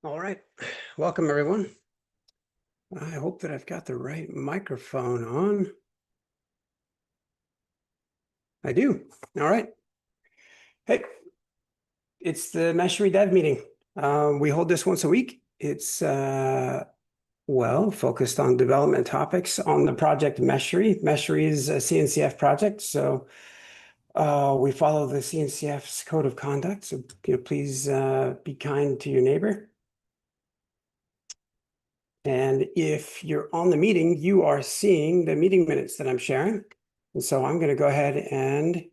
All right, welcome everyone. I hope that I've got the right microphone on. I do. All right. Hey, it's the Meshery Dev meeting. We hold this once a week. It's focused on development topics on the project Meshery. Meshery is a CNCF project, so we follow the CNCF's code of conduct. So please be kind to your neighbor. And if you're on the meeting, you are seeing the meeting minutes that I'm sharing. And so I'm going to go ahead and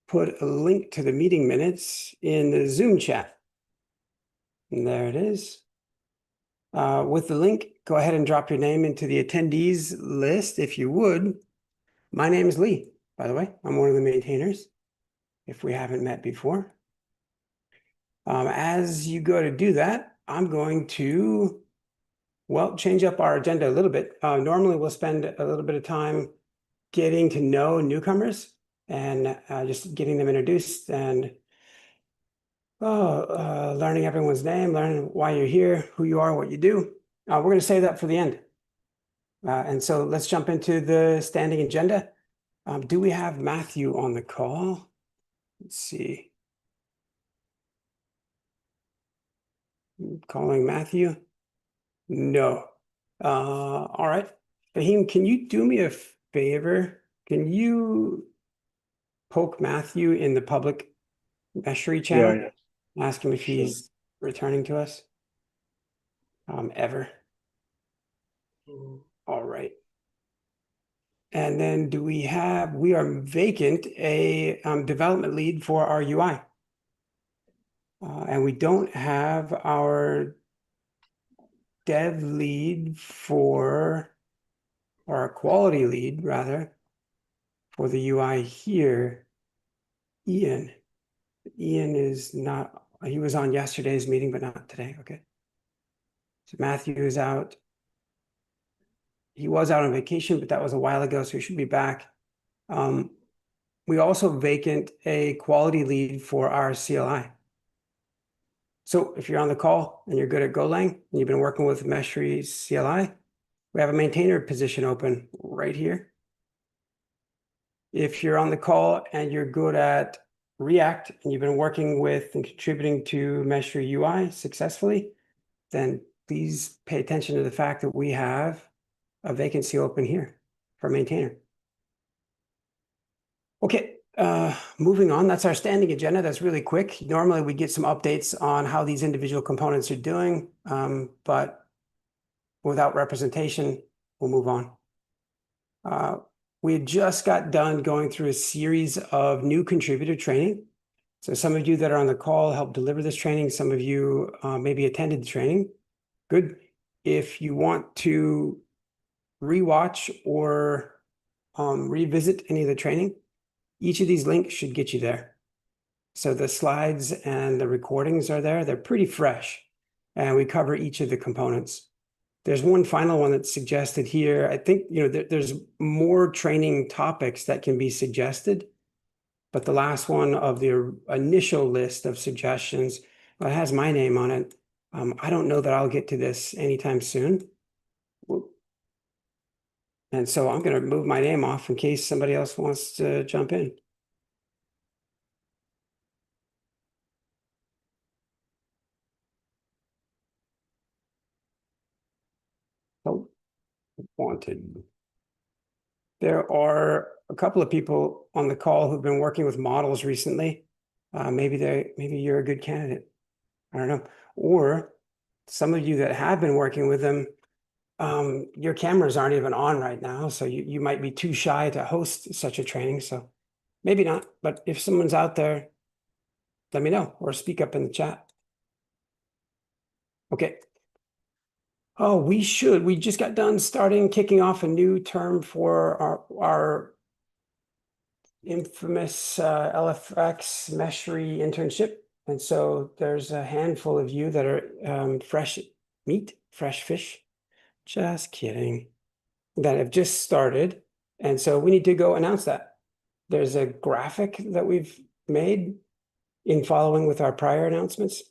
put a link to the meeting minutes in the Zoom chat. And there it is. With the link, go ahead and drop your name into the attendees list if you would. My name is Lee, by the way. I'm one of the maintainers, if we haven't met before. As you go to do that, I'm going to change up our agenda a little bit. Normally, we'll spend a little bit of time getting to know newcomers and just getting them introduced and learning everyone's name, learning why you're here, who you are, what you do. We're going to save that for the end. And so let's jump into the standing agenda. Do we have Matthew on the call? Let's see. Calling Matthew? No. All right. Fahim, can you do me a favor? Can you poke Matthew in the public Meshery channel? Yeah. Ask him if he's returning to us. Ever. All right. And then we are vacant a development lead for our UI. And we don't have our dev lead or our quality lead rather, for the UI here. Ian is not, he was on yesterday's meeting, but not today. Okay. So Matthew is out. He was out on vacation, but that was a while ago, so he should be back. We also vacant a quality lead for our CLI. So if you're on the call and you're good at Golang and you've been working with Meshery CLI, we have a maintainer position open right here. If you're on the call and you're good at React and you've been working with and contributing to Meshery UI successfully, then please pay attention to the fact that we have a vacancy open here for maintainer. Okay, moving on. That's our standing agenda. That's really quick. Normally we get some updates on how these individual components are doing, but without representation, we'll move on. We had just got done going through a series of new contributor training. So some of you that are on the call helped deliver this training. Some of you maybe attended the training. Good. If you want to rewatch or revisit any of the training, each of these links should get you there. So the slides and the recordings are there. They're pretty fresh, and we cover each of the components. There's one final one that's suggested here. I think there's more training topics that can be suggested, but the last one of the initial list of suggestions has my name on it. I don't know that I'll get to this anytime soon. And so I'm going to move my name off in case somebody else wants to jump in. Oh, wanted. There are a couple of people on the call who've been working with models recently. Maybe you're a good candidate. I don't know. Or some of you that have been working with them, your cameras aren't even on right now, so you might be too shy to host such a training. So maybe not, but if someone's out there, let me know or speak up in the chat. Okay. Oh, we just got done kicking off a new term for our infamous LFX Meshery internship. And so there's a handful of you that are fresh fish. Just kidding. That have just started. And so we need to go announce that. There's a graphic that we've made in following with our prior announcements.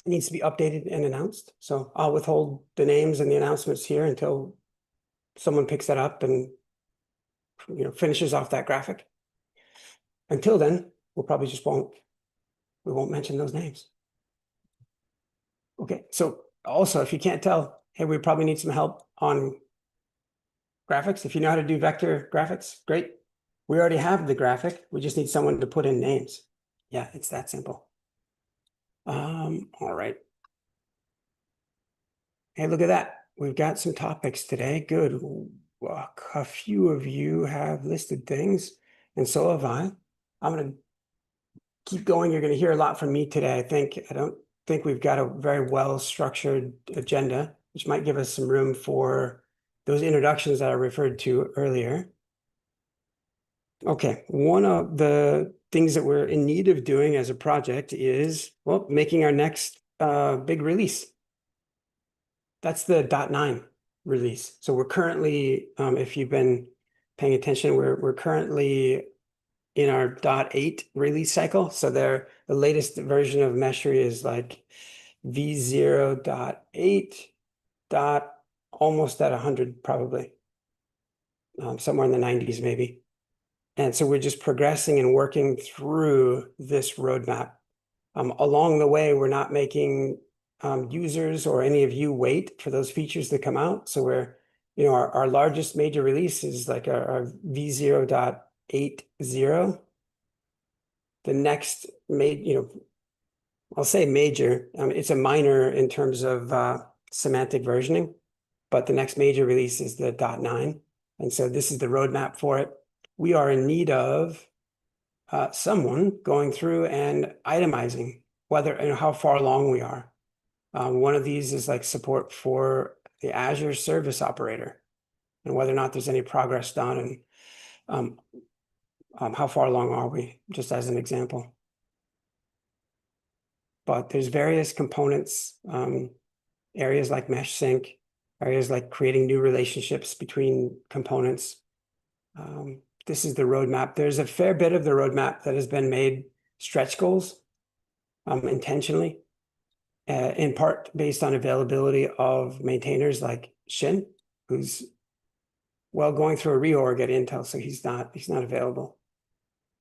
needs to be updated and announced. So I'll withhold the names and the announcements here until someone picks that up and finishes off that graphic. Until then, we'll probably just we won't mention those names. Okay, so also if you can't tell, hey, we probably need some help on graphics. If you know how to do vector graphics, great. We already have the graphic. We just need someone to put in names. Yeah, it's that simple. All right. Hey, look at that. We've got some topics today. Good. A few of you have listed things, and so have I. I'm going to keep going. You're going to hear a lot from me today, I think. I don't think we've got a very well-structured agenda, which might give us some room for those introductions that I referred to earlier. Okay, one of the things that we're in need of doing as a project is, well, making our next big release. That's the .9 release. So we're currently, if you've been paying attention, we're currently in our .8 release cycle. So the latest version of Meshery is like v0.8 dot almost at 100 probably, somewhere in the 90s maybe. And so we're just progressing and working through this roadmap. Along the way, we're not making users or any of you wait for those features to come out. So we're, our largest major release is like our v0.80. The next I'll say major. It's a minor in terms of semantic versioning, but the next major release is the .9. And so this is the roadmap for it. We are in need of someone going through and itemizing whether and how far along we are. One of these is like support for the Azure service operator and whether or not there's any progress done and how far along are we, just as an example. But there's various components, areas like mesh sync, areas like creating new relationships between components. This is the roadmap. There's a fair bit of the roadmap that has been made stretch goals intentionally, in part based on availability of maintainers like Shin, who's going through a reorg at Intel, so he's not available.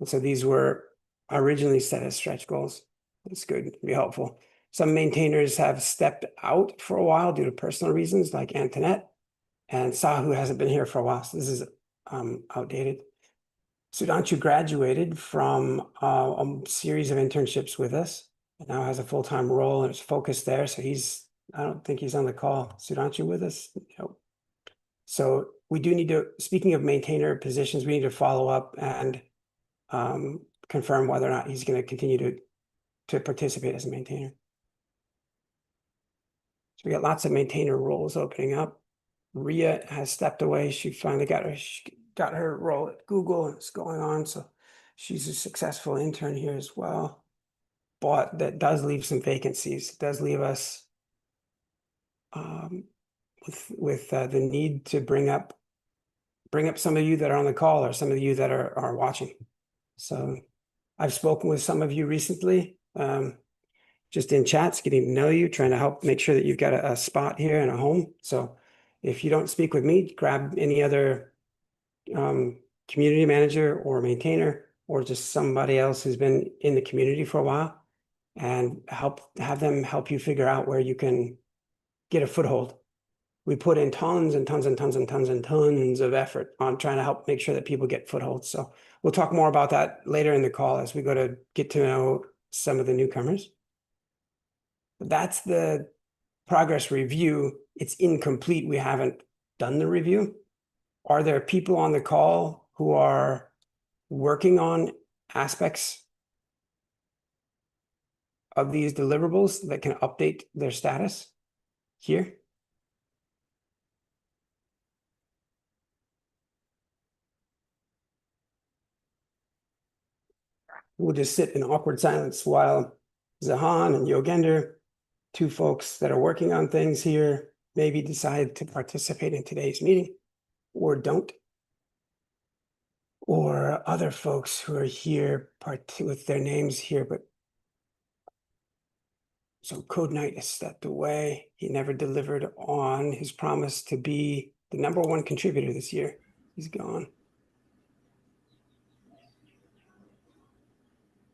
And so these were originally set as stretch goals. That's good, it'd be helpful. Some maintainers have stepped out for a while due to personal reasons, like Antoinette, and Sahu hasn't been here for a while, so this is outdated. Sudhanshu graduated from a series of internships with us and now has a full-time role and is focused there. So I don't think he's on the call. Sudhanshu with us? Nope. So we do need to, speaking of maintainer positions, we need to follow up and confirm whether or not he's going to continue to participate as a maintainer. So we got lots of maintainer roles opening up. Ria has stepped away. She finally got her role at Google and it's going on. So she's a successful intern here as well. But that does leave some vacancies. It does leave us with the need to bring up some of you that are on the call or some of you that are watching. So I've spoken with some of you recently, just in chats, getting to know you, trying to help make sure that you've got a spot here and a home. So if you don't speak with me, grab any other community manager or maintainer or just somebody else who's been in the community for a while and have them help you figure out where you can get a foothold. We put in tons and tons and tons and tons and tons of effort on trying to help make sure that people get footholds. So we'll talk more about that later in the call as we go to get to know some of the newcomers. That's the progress review. It's incomplete. We haven't done the review. Are there people on the call who are working on aspects of these deliverables that can update their status here? We'll just sit in awkward silence while Zahan and Yogender, two folks that are working on things here, maybe decide to participate in today's meeting or don't. Or other folks who are here with their names here, but So Code Knight has stepped away. He never delivered on his promise to be the #1 contributor this year. He's gone.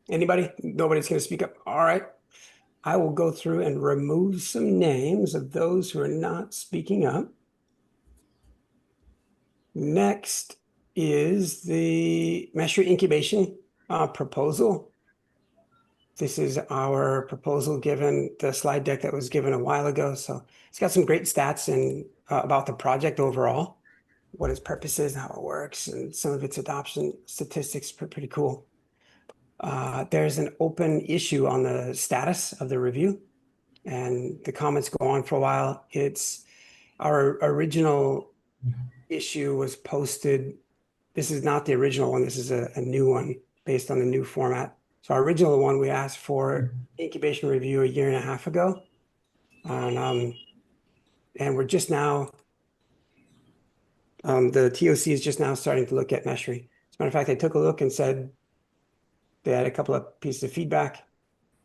Anybody? Nobody's going to speak up. All right. I will go through and remove some names of those who are not speaking up. Next is the Meshery incubation proposal. This is our proposal given the slide deck that was given a while ago. So it's got some great stats and about the project overall, what its purpose is, how it works, and some of its adoption statistics are pretty cool. There's an open issue on the status of the review, and the comments go on for a while. It's our original issue was posted. This is not the original one. This is a new one based on the new format. So our original one, we asked for incubation review a year and a half ago. And we're just now, the TOC is just now starting to look at Meshery. As a matter of fact, they took a look and said they had a couple of pieces of feedback.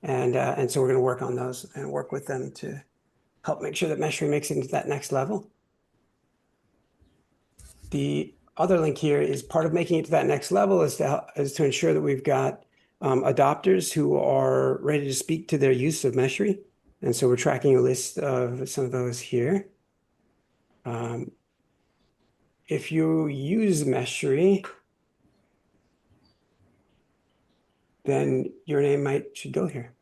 And so we're going to work on those and work with them to help make sure that Meshery makes it into that next level. The other link here is part of making it to that next level is to ensure that we've got adopters who are ready to speak to their use of Meshery. And so we're tracking a list of some of those here. If you use Meshery, then your name should go here.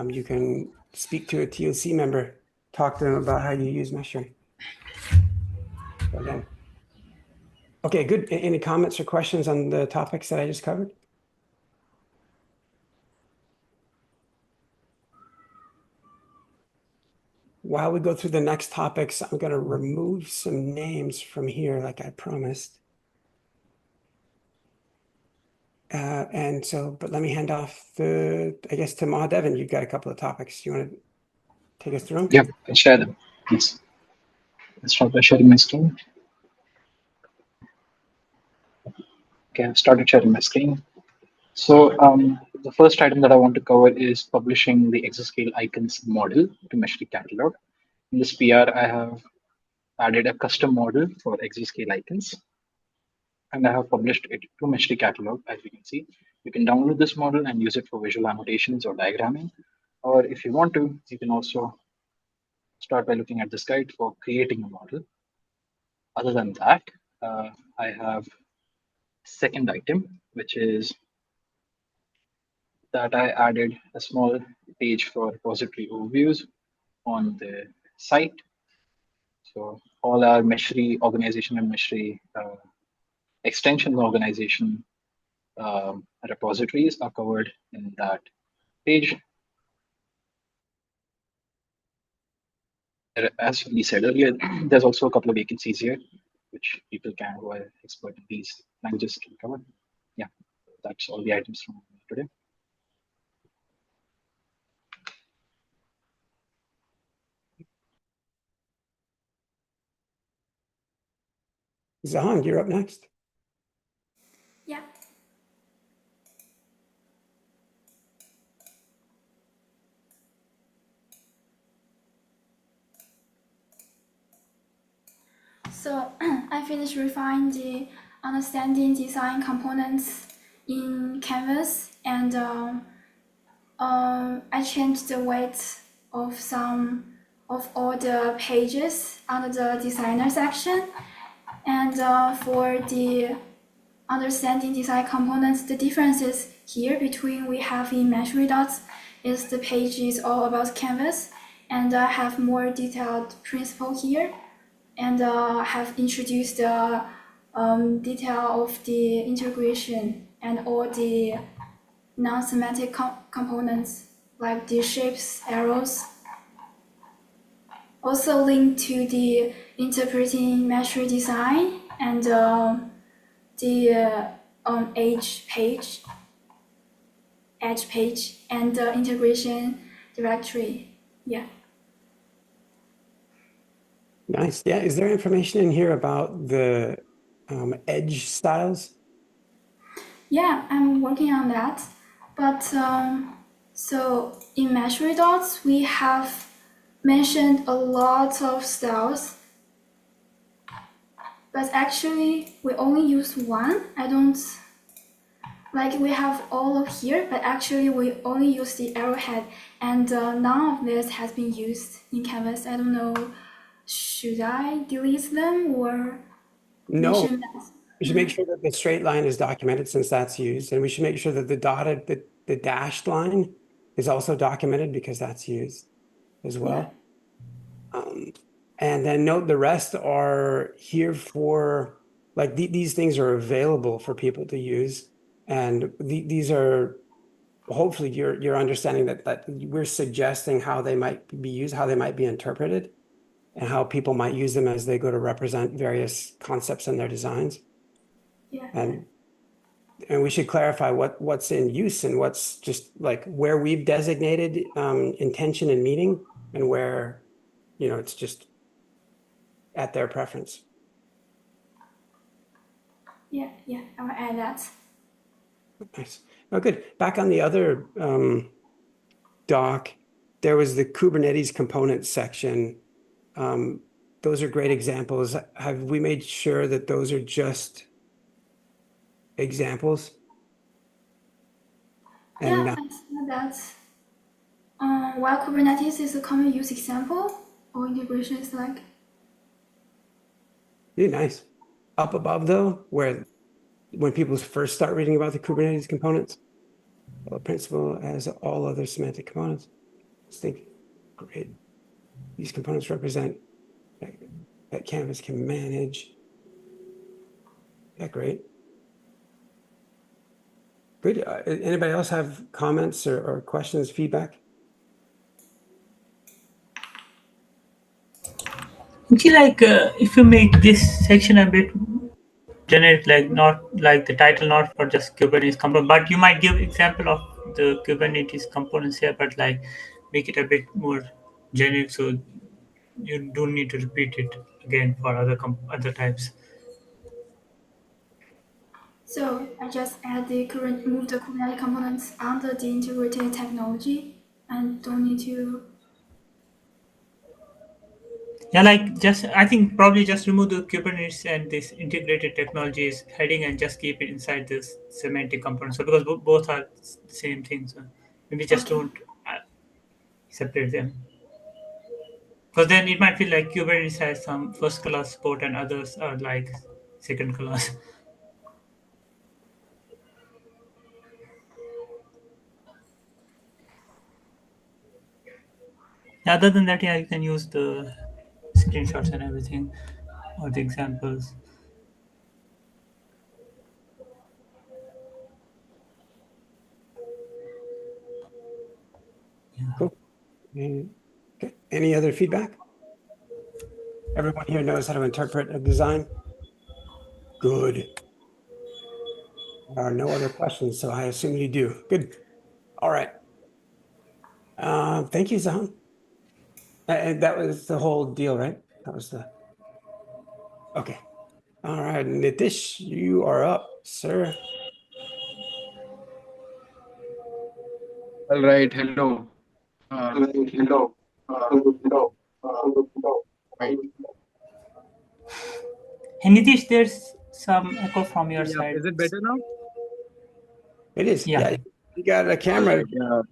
You can speak to a TOC member, talk to them about how you use Meshery. Again. Okay, good. Any comments or questions on the topics that I just covered? While we go through the next topics, I'm going to remove some names from here, like I promised. But let me hand off I guess to Mahadevan, you've got a couple of topics. You want to take us through them? Yep, I'll share them, please. Let's start by sharing my screen. Okay, I've started sharing my screen. So the first item that I want to cover is publishing the exascale icons model to Meshery catalog. In this PR, I have added a custom model for exascale icons, and I have published it to Meshery catalog. As you can see, you can download this model and use it for visual annotations or diagramming. Or if you want to, you can also start by looking at this guide for creating a model. Other than that, I have second item, which is that I added a small page for repository overviews on the site. So all our Meshery organization and Meshery extension organization repositories are covered in that page. As we said earlier, there's also a couple of vacancies here, which people who are expert in these languages can cover. Yeah, that's all the items from today. Zahan, you're up next. Yeah. So I finished refining the understanding design components in Canvas, and I changed the weight of some of all the pages under the designer section. And for the understanding design components, the differences here between we have in Meshery dots is the page is all about Canvas, and I have more detailed principle here, and have introduced the detail of the integration and all the non-semantic components like the shapes, arrows. Also linked to the interpreting Meshery design and the edge page, and the integration directory. Yeah. Nice. Yeah. Is there information in here about the edge styles? Yeah, I'm working on that. But So in Meshery dots, we have mentioned a lot of styles, but actually we only use one. I don't like we have all of here, but actually we only use the arrowhead, and none of this has been used in Canvas. I don't know, should I delete them or No, mention that? we should make sure that the straight line is documented since that's used, and we should make sure that the dashed line is also documented because that's used as well. And then note the rest are here for, like, these things are available for people to use. And these are, hopefully you're understanding that we're suggesting how they might be used, how they might be interpreted, and how people might use them as they go to represent various concepts in their designs. Yeah. And we should clarify what's in use and what's just like where we've designated intention and meaning, and where, it's just at their preference. Yeah, I will add that. Nice. Oh, good. Back on the other doc, there was the Kubernetes components section. Those are great examples. Have we made sure that those are just examples? And Yeah, I said that. While Kubernetes is a common use example, all integration is like. yeah, nice. Up above though, where when people first start reading about the Kubernetes components, the principle as all other semantic components. Just think, great. These components represent that Canvas can manage. Yeah, great. Good. Anybody else have comments or questions, feedback? Actually, like if you make this section a bit generic, like not like the title, not for just Kubernetes component, but you might give example of the Kubernetes components here, but like make it a bit more generic, so you don't need to repeat it again for other types. So I just add the current move the Kubernetes components under the integrated technology and don't need to. Yeah, like just I think probably just remove the Kubernetes and this integrated technologies heading and just keep it inside this semantic component. So because both are the same thing, so maybe just Okay. don't separate them. Because then it might feel like Kubernetes has some first class support and others are like second class. Other than that, yeah, you can use the screenshots and everything or the examples. Cool. Okay. Any other feedback? Everyone here knows how to interpret a design? Good. There are no other questions, so I assume you do. Good. All right. Thank you, Zahan. And that was the whole deal, right? That was okay. All right, Nitish, you are up, sir. All right, hello. Hello. Right. Hey Nitish, there's some echo from your Yeah, side. is it better now? It is. Yeah. Yeah, you got a All camera. right. Yeah.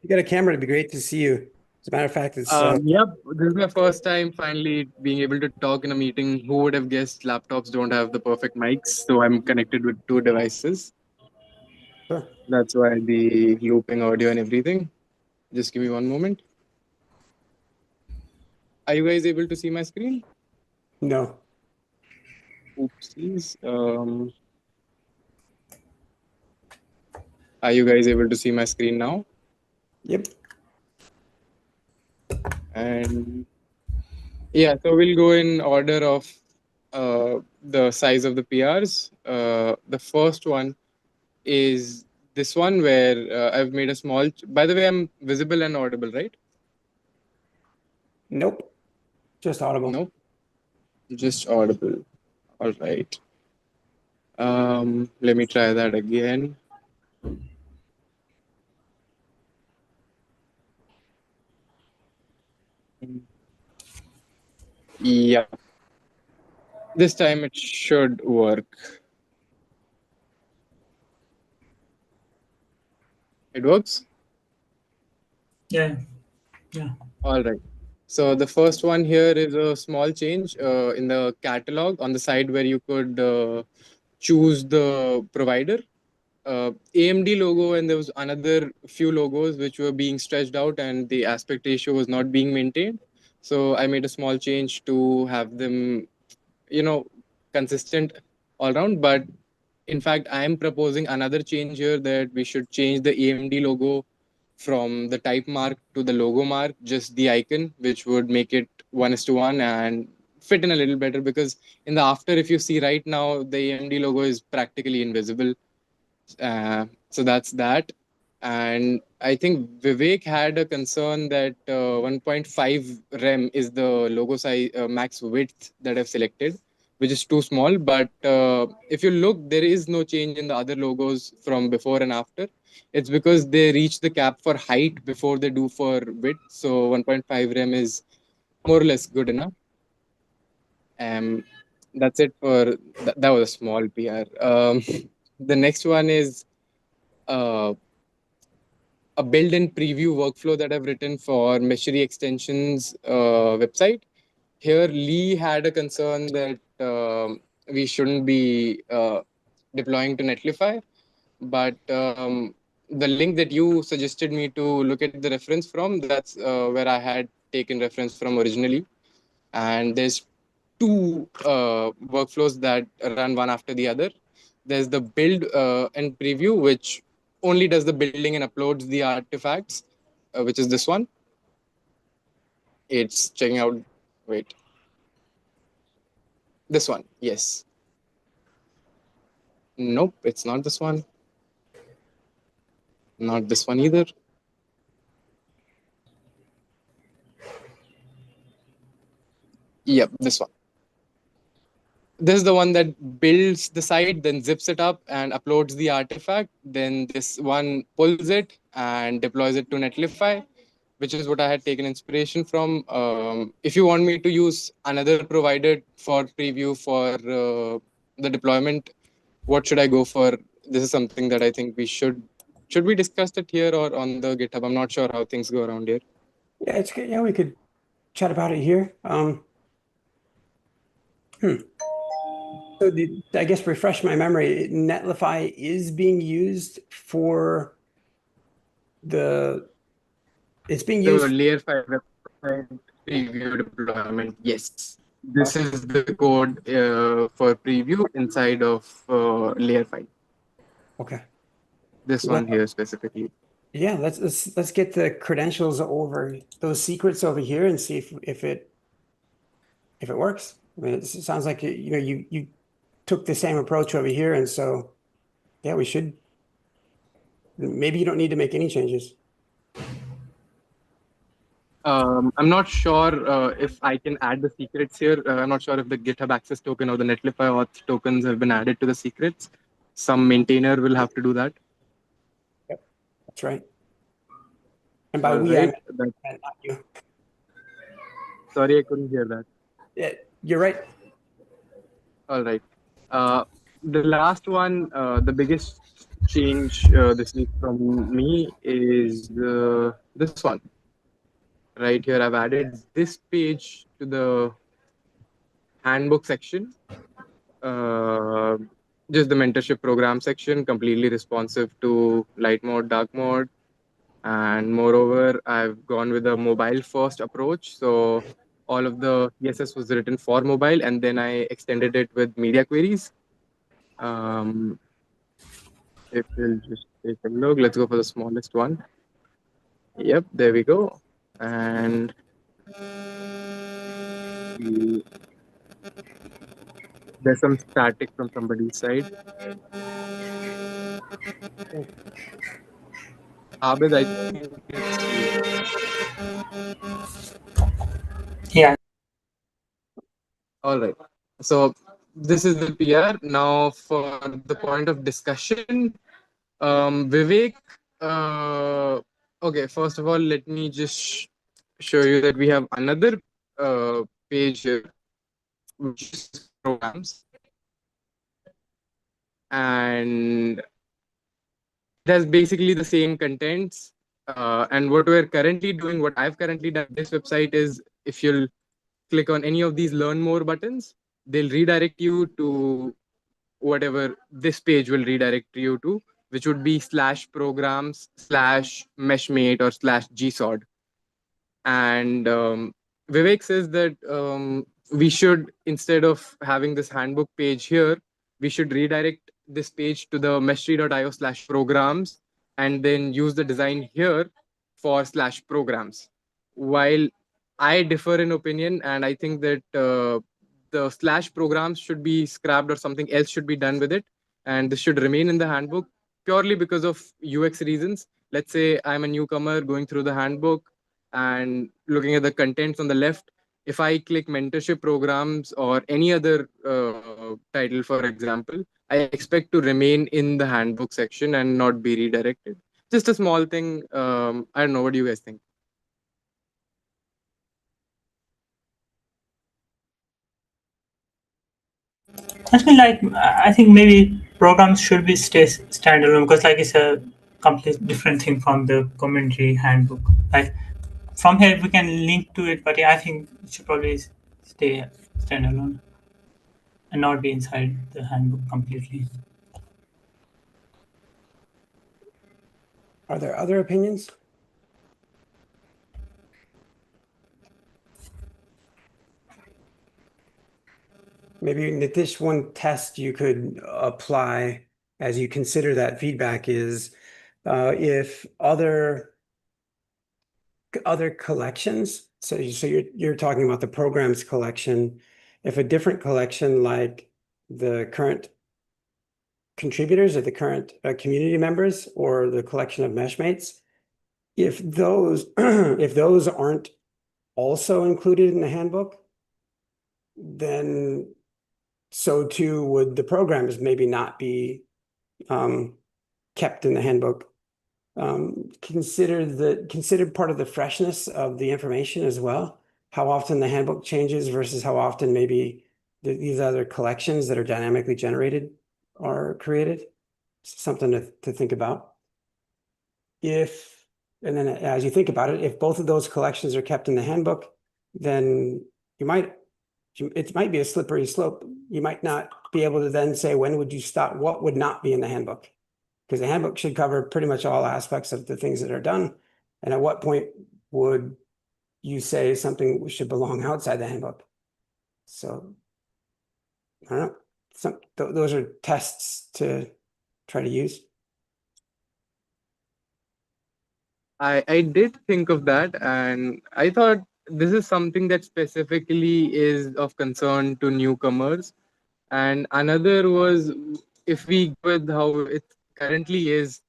You got a camera. It'd be great to see you. As a matter of fact, it's Yep. This is my first time finally being able to talk in a meeting. Who would have guessed laptops don't have the perfect mics? So I'm connected with two devices. sure. That's why the looping audio and everything. Just give me one moment. Are you guys able to see my screen? No. Oopsies. Are you guys able to see my screen now? Yep. And yeah, so we'll go in order of the size of the PRs. The first one is this one where I've made a small. By the way, I'm visible and audible, right? Nope. Just audible. Nope, just audible. All right. Let me try that again. Yeah. This time it should work. It works? Yeah. Yeah. All right. So the first one here is a small change in the catalog on the side where you could choose the provider. AMD logo, and there was another few logos which were being stretched out and the aspect ratio was not being maintained. So I made a small change to have them, you know, consistent all around. But in fact, I am proposing another change here, that we should change the AMD logo from the type mark to the logo mark, just the icon, which would make it 1:1 and fit in a little better. Because in the after, if you see right now, the AMD logo is practically invisible. So that's that. And I think Vivek had a concern that 1.5 rem is the logo size max width that I've selected, which is too small. But if you look, there is no change in the other logos from before and after. It's because they reach the cap for height before they do for width. So 1.5 rem is more or less good enough. Um, that's it for that was a small PR. The next one is uh, a build-in preview workflow that I've written for Meshery extensions website. Here, Lee had a concern that we shouldn't be deploying to Netlify, but the link that you suggested me to look at the reference from, that's where I had taken reference from originally. And there's two workflows that run one after the other. There's the build and preview, which only does the building and uploads the artifacts, which is this one. It's checking out. Wait, this one. Yes. Nope, it's not this one. Not this one either. Yep, this one. This is the one that builds the site, then zips it up and uploads the artifact. Then this one pulls it and deploys it to Netlify, which is what I had taken inspiration from. If you want me to use another provider for preview for the deployment, what should I go for? This is something that I think we should we discuss it here or on the GitHub? I'm not sure how things go around here. Yeah, it's good. Yeah, we could chat about it here. So I guess refresh my memory, Netlify is being used for it's being The used. layer 5 website preview deployment, yes. This is the code for preview inside of layer 5. Okay. This Let- one here specifically. Yeah, let's get the credentials over those secrets over here and see if it works. I mean, it sounds like you took the same approach over here, and so yeah, we should. Maybe you don't need to make any changes. I'm not sure if I can add the secrets here. I'm not sure if the GitHub access token or the Netlify auth tokens have been added to the secrets. Some maintainer will have to do that. Yep, that's right. And by All we, I right. meant not you. Sorry, I couldn't hear that. Yeah, you're right. All right. The last one, the biggest change this week from me is this one. Right here, I've added this page to the handbook section. Uh, just the mentorship program section, completely responsive to light mode, dark mode. And moreover, I've gone with a mobile first approach. So all of the CSS was written for mobile, and then I extended it with media queries. If we'll just take a look, let's go for the smallest one. Yep, there we go. And there's some static from somebody's side. Abid, I think it's you. Yeah. All right. So this is the PR. Now for the point of discussion, Vivek. Okay, first of all, let me just show you that we have another page here, which is programs. And it has basically the same contents. And what we're currently doing, what I've currently done this website is, if you'll click on any of these learn more buttons, they'll redirect you to whatever this page will redirect you to, which would be /programs/meshmate or /gsod. And Vivek says that we should, instead of having this handbook page here, we should redirect this page to the meshery.io/programs and then use the design here for /programs. While I differ in opinion, and I think that the /programs should be scrapped or something else should be done with it, and this should remain in the handbook purely because of UX reasons. Let's say I'm a newcomer going through the handbook and looking at the contents on the left. If I click mentorship programs or any other title, for example, I expect to remain in the handbook section and not be redirected. Just a small thing. I don't know. What do you guys think? Actually, like I think maybe programs should be stay standalone because like it's a completely different thing from the commentary handbook. Like from here we can link to it, but yeah, I think it should probably stay standalone and not be inside the handbook completely. Are there other opinions? Maybe Nitish, one test you could apply as you consider that feedback is if other collections, so you're talking about the programs collection, if a different collection like the current contributors or the current community members or the collection of meshmates, if those if those aren't also included in the handbook, then so too would the programs maybe not be kept in the handbook. Consider part of the freshness of the information as well. How often the handbook changes versus how often maybe these other collections that are dynamically generated are created. Something to think about. And then as you think about it, if both of those collections are kept in the handbook, then it might be a slippery slope. You might not be able to then say, when would you stop? What would not be in the handbook? Because the handbook should cover pretty much all aspects of the things that are done. And at what point would you say something should belong outside the handbook? So I don't know. Those are tests to try to use. I did think of that, and I thought this is something that specifically is of concern to newcomers. And another was, if we go with how it currently is,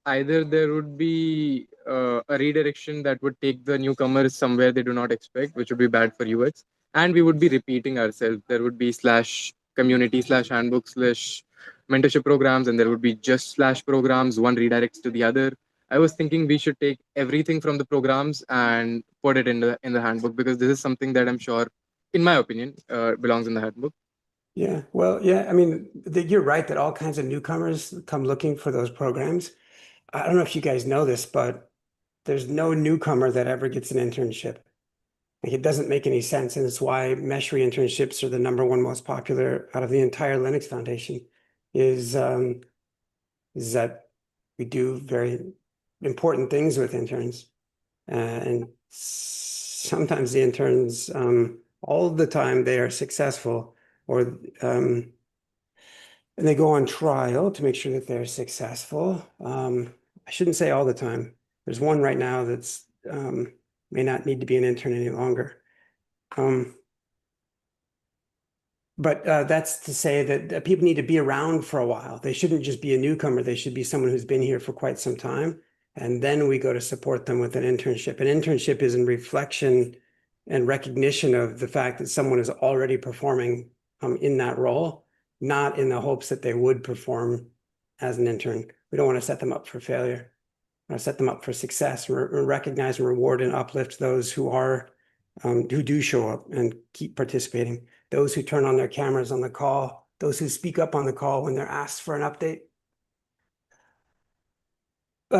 either there would be a redirection that would take the newcomers somewhere they do not expect, which would be bad for UX, and we would be repeating ourselves. There would be /community/handbook/mentorship programs, and there would be just /programs. One redirects to the other. I was thinking we should take everything from the programs and put it in the handbook, because this is something that I'm sure, in my opinion, belongs in the handbook. Yeah, well, yeah, I mean, you're right that all kinds of newcomers come looking for those programs. I don't know if you guys know this, but there's no newcomer that ever gets an internship. Like, it doesn't make any sense, and it's why Meshery internships are the #1 most popular out of the entire Linux Foundation. Is that we do very important things with interns, and sometimes the interns, all the time, they are successful, or and they go on trial to make sure that they're successful. I shouldn't say all the time. There's one right now that's may not need to be an intern any longer. But that's to say that people need to be around for a while. They shouldn't just be a newcomer. They should be someone who's been here for quite some time. And then we go to support them with an internship. An internship is in reflection and recognition of the fact that someone is already performing in that role, not in the hopes that they would perform as an intern. We don't want to set them up for failure. We want to set them up for success, recognize and reward and uplift those who are who do show up and keep participating. Those who turn on their cameras on the call, those who speak up on the call when they're asked for an update.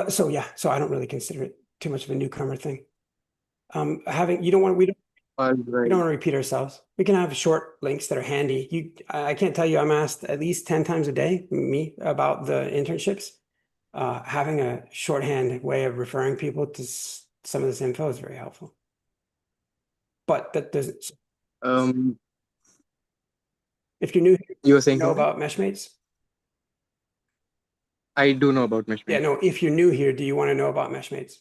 So yeah, so I don't really consider it too much of a newcomer thing. We don't want to repeat ourselves. We can have short links that are handy. I can't tell you, I'm asked at least 10 times a day, me, about the internships. Having a shorthand way of referring people to some of this info is very helpful. But that doesn't. If you're new, You were saying know something? about Meshmates? I do know about Meshmates. Yeah, no, if you're new here, do you want to know about Meshmates?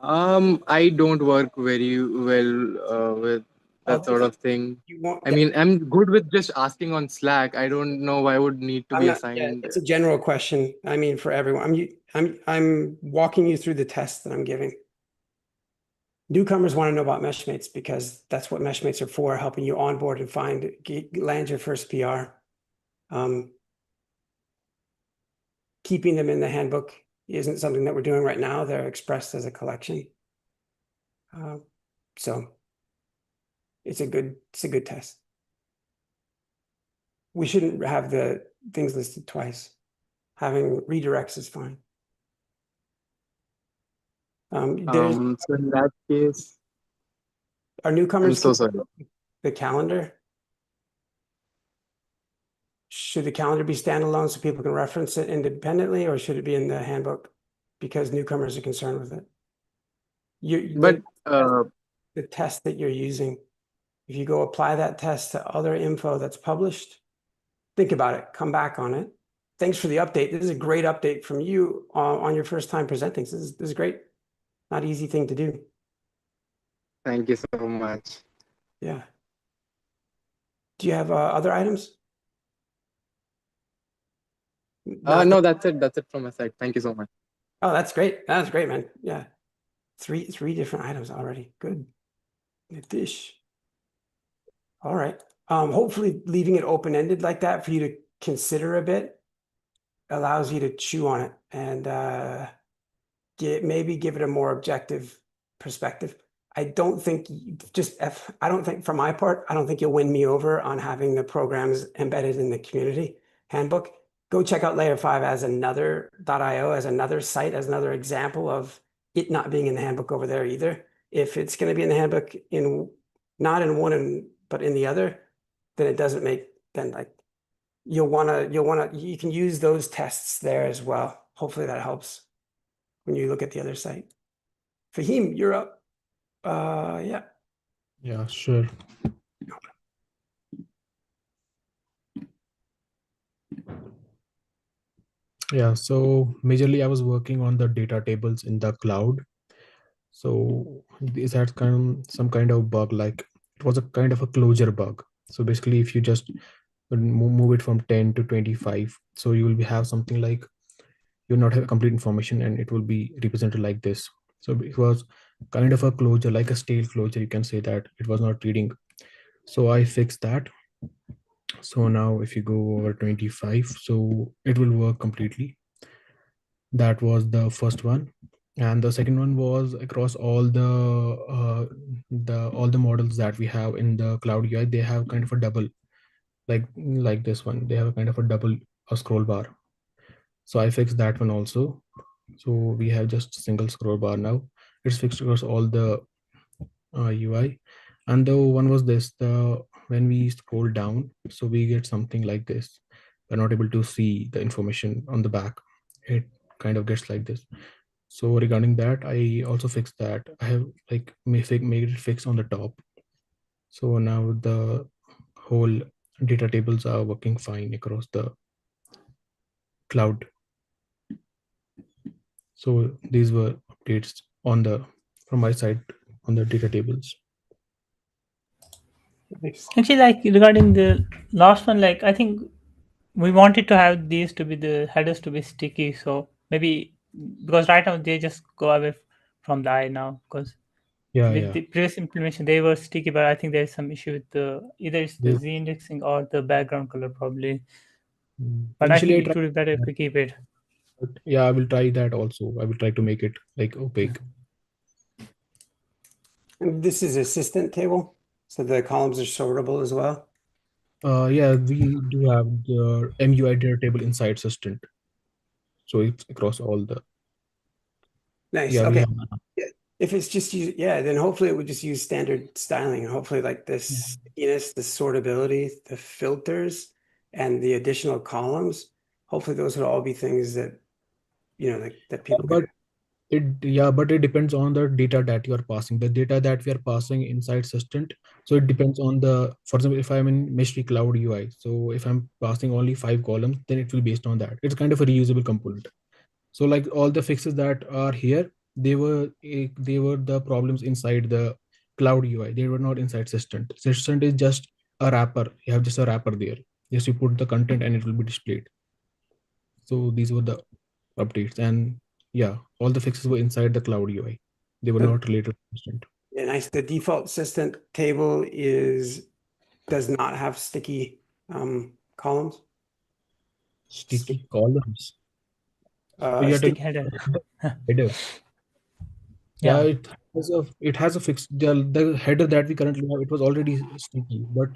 I don't work very well with that sort of thing. You won't. I mean, I'm good with just asking on Slack. I don't know why I would need to be assigned. It's a general question. I mean, for everyone. I'm walking you through the test that I'm giving. Newcomers want to know about Meshmates because that's what Meshmates are for, helping you onboard and land your first PR. Keeping them in the handbook isn't something that we're doing right now. They're expressed as a collection. So it's a good test. We shouldn't have the things listed twice. Having redirects is fine. So in that case, are newcomers I'm so sorry. The calendar? Should the calendar be standalone so people can reference it independently, or should it be in the handbook because newcomers are concerned with it? The test that you're using, if you go apply that test to other info that's published, think about it, come back on it. Thanks for the update. This is a great update from you on your first time presenting. This is great. Not an easy thing to do. Thank you so much. Yeah. Do you have other items? No, that's it. That's it from my side. Thank you so much. Oh, that's great. That's great, man. Yeah. Three different items already. Good. Dish. All right. Hopefully leaving it open-ended like that for you to consider a bit allows you to chew on it and maybe give it a more objective perspective. I don't think for my part, I don't think you'll win me over on having the programs embedded in the community handbook. Go check out Layer 5 as another .io, as another site, as another example of it not being in the handbook over there either. If it's going to be in the handbook not in one but in the other, then it doesn't make, then like you can use those tests there as well. Hopefully that helps when you look at the other site. Fahim, you're up. Yeah. Yeah, sure. Yeah, so majorly I was working on the data tables in the cloud. So this had some kind of bug, like it was a kind of a closure bug. So basically, if you just move it from 10 to 25, so you will have something like you'll not have complete information and it will be represented like this. So it was kind of a closure, like a stale closure. You can say that it was not reading. So I fixed that. So now if you go over 25, so it will work completely. That was the first one. And the second one was across all the models that we have in the cloud UI, they have kind of a double, like this one, they have a kind of a double scroll bar. So I fixed that one also. So we have just single scroll bar now. It's fixed across all the UI. And the one was this, when we scroll down, so we get something like this. We're not able to see the information on the back. It kind of gets like this. So regarding that, I also fixed that. I have like made it fix on the top. So now the whole data tables are working fine across the cloud. So these were updates from my side on the data tables. Actually, like regarding the last one, like I think we wanted to have these to be the headers to be sticky. So maybe because right now they just go away from the eye now because with the previous implementation they were sticky, but I think there's some issue with either it's the Z indexing or the background color probably. But I think it would be better if we keep it. But yeah, I will try that also. I will try to make it like opaque. And this is assistant table, so the columns are sortable as well. Yeah, we do have the MUI data table inside assistant. So it's across all the, Nice. yeah, we Okay. have. Yeah. If it's just yeah, then hopefully it would just use standard styling, and hopefully like this, the sortability, the filters, and the additional columns. Hopefully those would all be things that that people But could. but it depends on the data that you are passing. The data that we are passing inside assistant. So it depends on the, for example, if I'm in Meshery Cloud UI, so if I'm passing only 5 columns, then it will be based on that. It's kind of a reusable component. So like all the fixes that are here, they were the problems inside the cloud UI. They were not inside assistant. Assistant is just a wrapper. You have just a wrapper there. Just you put the content and it will be displayed. So these were the updates, and yeah, all the fixes were inside the cloud UI. They were not related to assistant. Yeah, nice. The default assistant table does not have sticky columns. Sticky columns. So you have to Stick header. header. Yeah, it has a fixed the header that we currently have. It was already sticky, but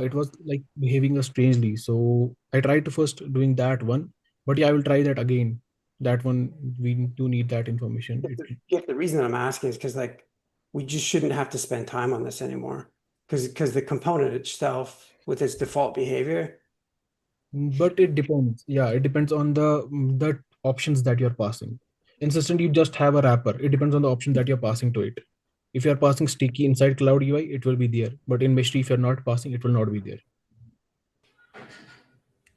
it was like behaving strangely. So I tried to first doing that one, but yeah, I will try that again. That one we do need that information. The reason that I'm asking is because like we just shouldn't have to spend time on this anymore because the component itself with its default behavior. But it depends. Yeah, it depends on the options that you're passing. In System, you just have a wrapper. It depends on the option that you're passing to it. If you're passing sticky inside Cloud UI, it will be there. But in Meshery, if you're not passing, it will not be there.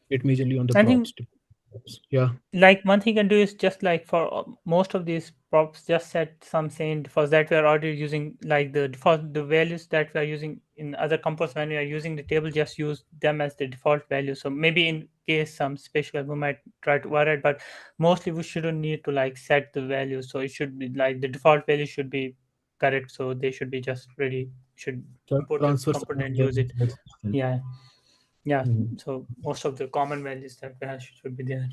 It majorly on the I think props. Yeah. like one thing you can do is just like for most of these props, just set some same defaults that we are already using, like the default the values that we are using in other components. When we are using the table, just use them as the default value. So maybe in case some special we might try to vary it, but mostly we shouldn't need to like set the value. So it should be like the default value should be correct, so they should be just ready, should So import the transfer some component of and the use it. system. Yeah, yeah. Mhm. So most of the common values that we have should be there.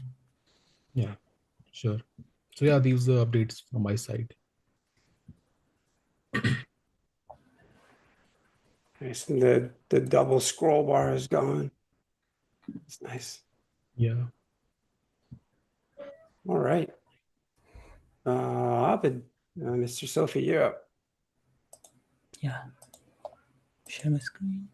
Yeah, sure. So yeah, these are updates from my side. Nice. And the double scroll bar is gone. It's nice. Yeah. All right. Abid, Mr. Sophie, you're up. Yeah. Share my screen.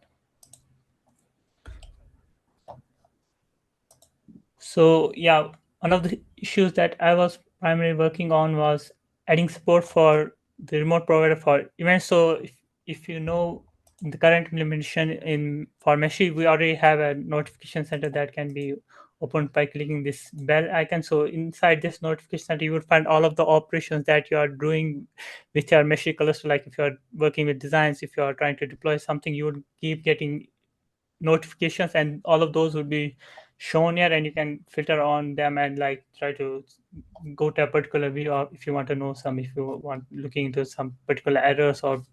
So yeah, one of the issues that I was primarily working on was adding support for the remote provider for events. So if you know, in the current implementation in for Meshery, we already have a notification center that can be opened by clicking this bell icon. So inside this notification center, you would find all of the operations that you are doing with your Meshery cluster. Like if you are working with designs, if you are trying to deploy something, you would keep getting notifications, and all of those would be shown here, and you can filter on them and like try to go to a particular view, or if you want to know some, if you want looking into some particular errors or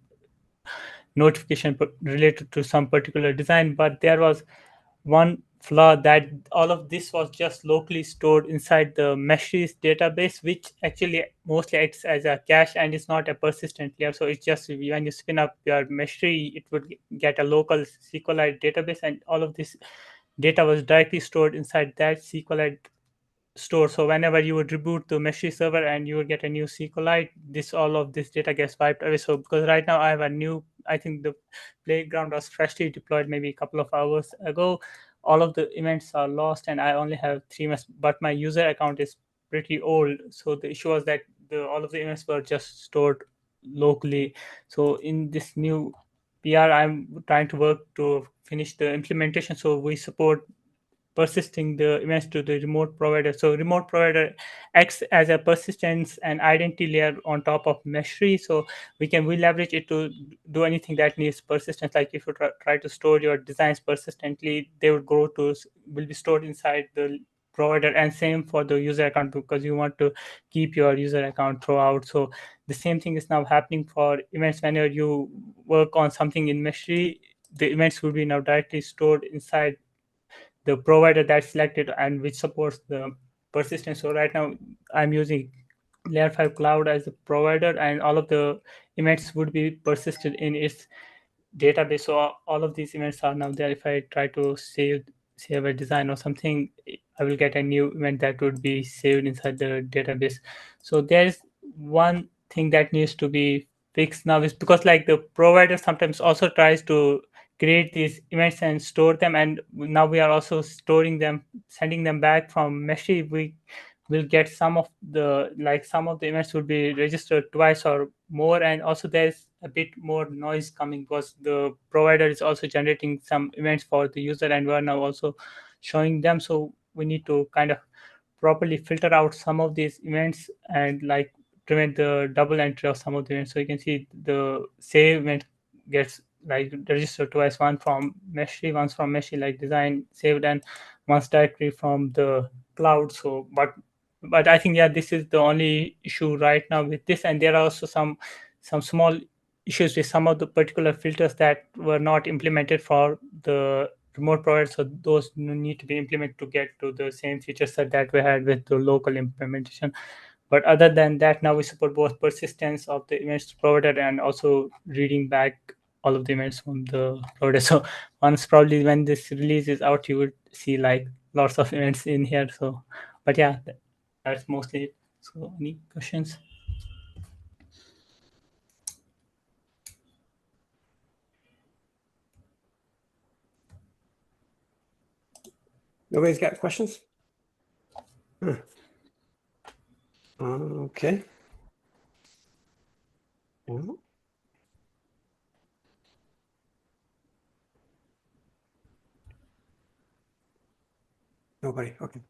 notification related to some particular design. But there was one flaw, that all of this was just locally stored inside the Meshery's database, which actually mostly acts as a cache and is not a persistent layer. So it's just when you spin up your Meshery, it would get a local SQLite database, and all of this data was directly stored inside that SQLite store. So whenever you would reboot the Meshery server and you would get a new SQLite, this all of this data gets wiped away. So because right now I have a new, I think the playground was freshly deployed maybe a couple of hours ago. All of the events are lost, and I only have 3 months, but my user account is pretty old. So the issue was that all of the events were just stored locally. So in this new PR, I'm trying to work to finish the implementation. So we support persisting the events to the remote provider. So remote provider acts as a persistence and identity layer on top of Meshery. So we leverage it to do anything that needs persistence. Like if you try to store your designs persistently, they will be stored inside the provider, and same for the user account, because you want to keep your user account throughout. So the same thing is now happening for events. Whenever you work on something in Meshery, the events will be now directly stored inside the provider that's selected and which supports the persistence. So right now I'm using layer 5 cloud as a provider, and all of the events would be persisted in its database. So all of these events are now there. If I try to save a design or something, I will get a new event that would be saved inside the database. So there is one thing that needs to be fixed now, is because like the provider sometimes also tries to create these events and store them, and now we are also storing them, sending them back from Meshery. We will get some of the events will be registered twice or more, and also there's a bit more noise coming because the provider is also generating some events for the user, and we're now also showing them. So we need to kind of properly filter out some of these events and like prevent the double entry of some of the events. So you can see the save event gets like registered twice, one from Meshery, once from Meshery like design saved, and once directly from the cloud. So but I think, yeah, this is the only issue right now with this, and there are also some small issues with some of the particular filters that were not implemented for the remote providers. So those need to be implemented to get to the same feature set that we had with the local implementation. But other than that, now we support both persistence of the events provider and also reading back all of the events from the provider. So once probably when this release is out, you would see like lots of events in here. So, but yeah, that's mostly it. So any questions? Nobody's got questions? Huh. Okay. Well, nobody. Okay.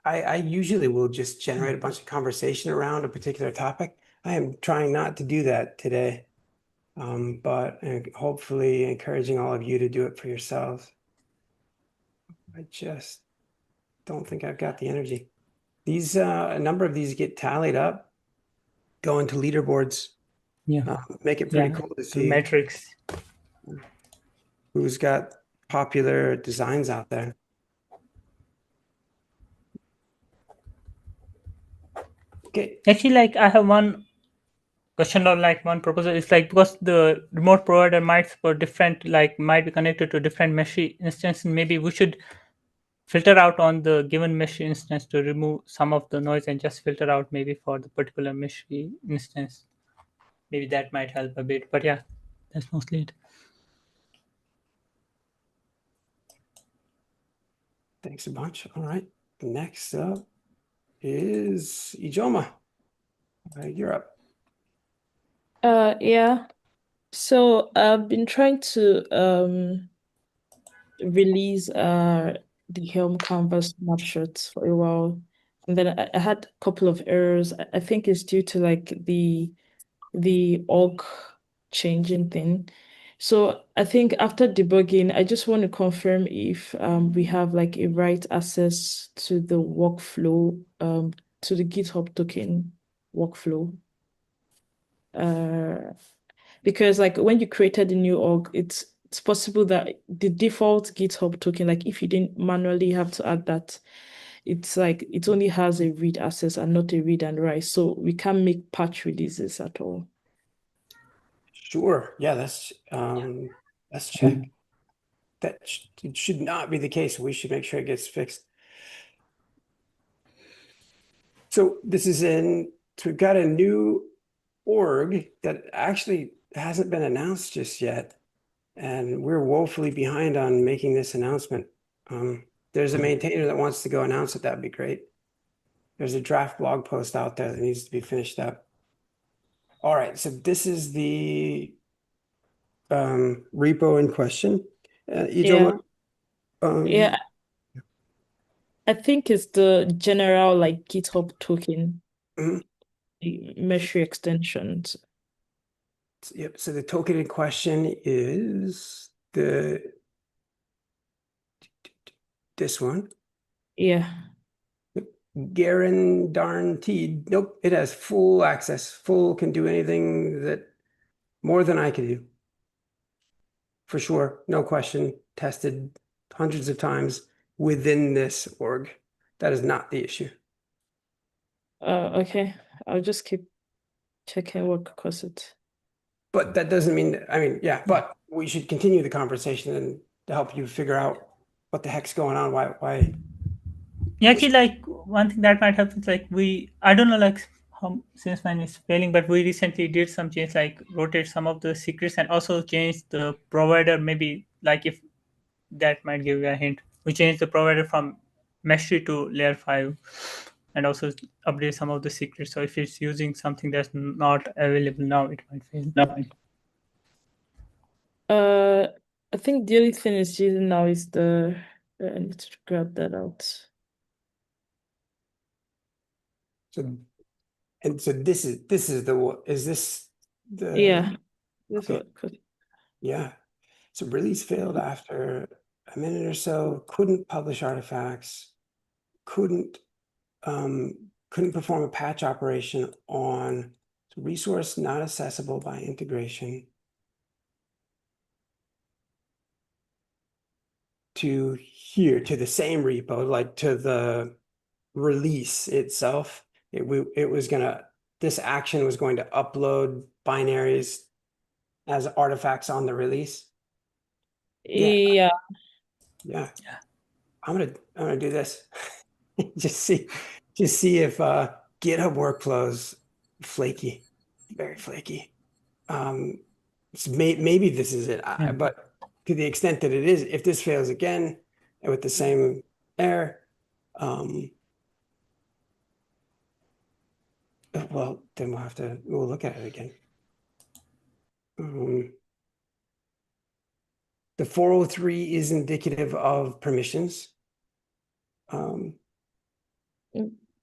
I usually will just generate a bunch of conversation around a particular topic. I am trying not to do that today, but hopefully encouraging all of you to do it for yourselves. I just don't think I've got the energy. These a number of these get tallied up, go into leaderboards, Yeah, make it pretty yeah, cool to the see metrics. who's got popular designs out there. Okay. Actually, like I have one question or like one proposal. It's like because the remote provider might support different, like might be connected to different mesh instance, maybe we should filter out on the given mesh instance to remove some of the noise and just filter out maybe for the particular mesh instance. Maybe that might help a bit. But yeah, that's mostly it. Thanks a bunch. All right. Next up is Ijoma. You're up. Yeah. So I've been trying to release the Helm canvas snapshots for a while, and then I had a couple of errors. I think it's due to like the org changing thing. So I think after debugging, I just want to confirm if we have like a right access to the workflow, to the GitHub token workflow. Because like when you created the new org, it's possible that the default GitHub token, like if you didn't manually have to add that, it's like it only has a read access and not a read and write. So we can't make patch releases at all. Sure. Yeah, let's check. That it should not be the case. We should make sure it gets fixed. So this is so we've got a new org that actually hasn't been announced just yet. And we're woefully behind on making this announcement. There's a maintainer that wants to go announce it. That'd be great. There's a draft blog post out there that needs to be finished up. All right, so this is the repo in question. Ijoma, Yeah, I think it's the general like GitHub token, mhm. the Meshery extensions. Yep. So the token in question is this one. Yeah. Guaranteed. Nope. It has full access. Full can do anything that more than I can do. For sure. No question. Tested hundreds of times within this org. That is not the issue. Okay. I'll just keep checking what caused it. But that doesn't mean, I mean, yeah, but we should continue the conversation and to help you figure out what the heck's going on, why. Yeah, actually, like one thing that might help is like I don't know like how since mine is failing, but we recently did some change like rotate some of the secrets and also changed the provider. Maybe like if that might give you a hint, we changed the provider from Meshery to layer 5 and also update some of the secrets. So if it's using something that's not available now, it might fail. I think the only thing it's using now is the. I need to grab that out. So, and so this is is this the? Yeah, that's Okay. what. Yeah. So release failed after a minute or so, couldn't publish artifacts, couldn't perform a patch operation on resource not accessible by integration to here, to the same repo, like to the release itself. It was gonna, this action was going to upload binaries as artifacts on the release. Yeah. Yeah. I'm gonna do this. Just see if GitHub workflows flaky, very flaky. So maybe this is it, but to the extent that it is, if this fails again and with the same error, well, then we'll look at it again. The 403 is indicative of permissions. I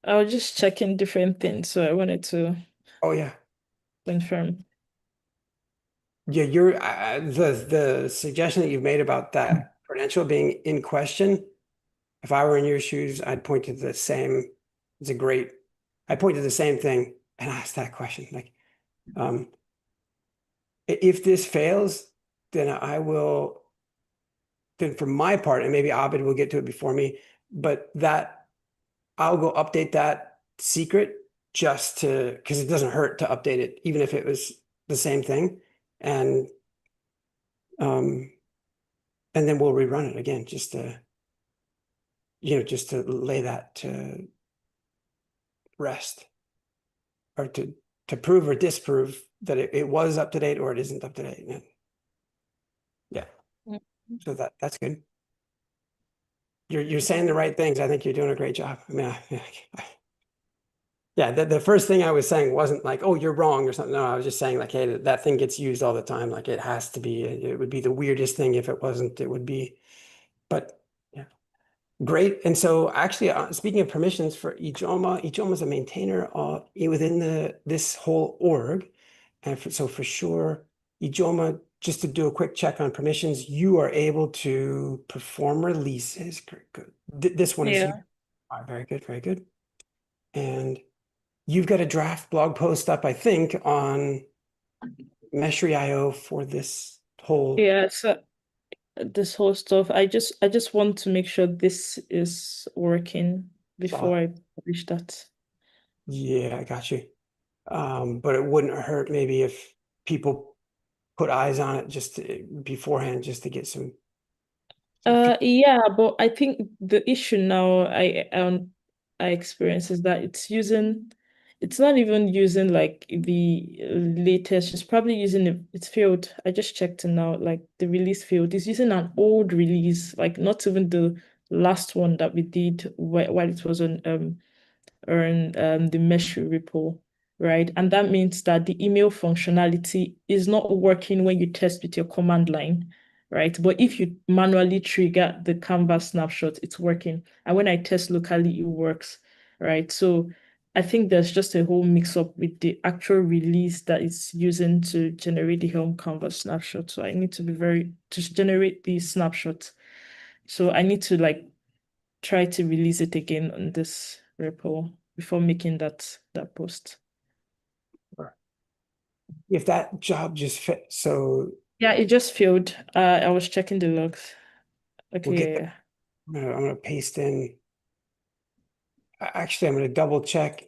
was just checking different things, so I wanted to Oh yeah. confirm. Yeah, you're the suggestion that you've made about that credential being in question. If I were in your shoes, I'd point to the same. It's a great. I point to the same thing and ask that question. Like, if this fails, then I will. Then for my part, and maybe Abid will get to it before me, but that I'll go update that secret just to, because it doesn't hurt to update it, even if it was the same thing, and then we'll rerun it again just to, just to lay that to rest, or to prove or disprove that it was up to date or it isn't up to date. Yeah. So that's good. You're saying the right things. I think you're doing a great job. I mean, yeah, the first thing I was saying wasn't like, oh, you're wrong or something. No, I was just saying like, hey, that thing gets used all the time. Like it has to be, it would be the weirdest thing if it wasn't, it would be, but yeah. Great. And so actually, speaking of permissions for Ijoma is a maintainer within this whole org. And so for sure, Ijoma, just to do a quick check on permissions, you are able to perform releases. Good. This one is you. Yeah. All right, very good, very good. And you've got a draft blog post up, I think, on Meshery.io for this whole. Yeah, so this whole stuff, I just want to make sure this is working before I publish that. Yeah, I got you. But it wouldn't hurt maybe if people put eyes on it just beforehand, just to get some. Yeah, but I think the issue now I experience is that it's not even using like the latest, it's probably using its field. I just checked it now, like the release field is using an old release, like not even the last one that we did while it was on the Meshery repo, right? And that means that the email functionality is not working when you test with your command line, right? But if you manually trigger the Canvas snapshot, it's working. And when I test locally, it works, right? So I think there's just a whole mix up with the actual release that it's using to generate the Helm Canvas snapshot. So I need to to generate these snapshots. So I need to like try to release it again on this repo before making that post. If that job just fit, so Yeah, it just failed. I was checking the logs. Okay, we'll get yeah. I'm gonna paste in. Actually, I'm gonna double check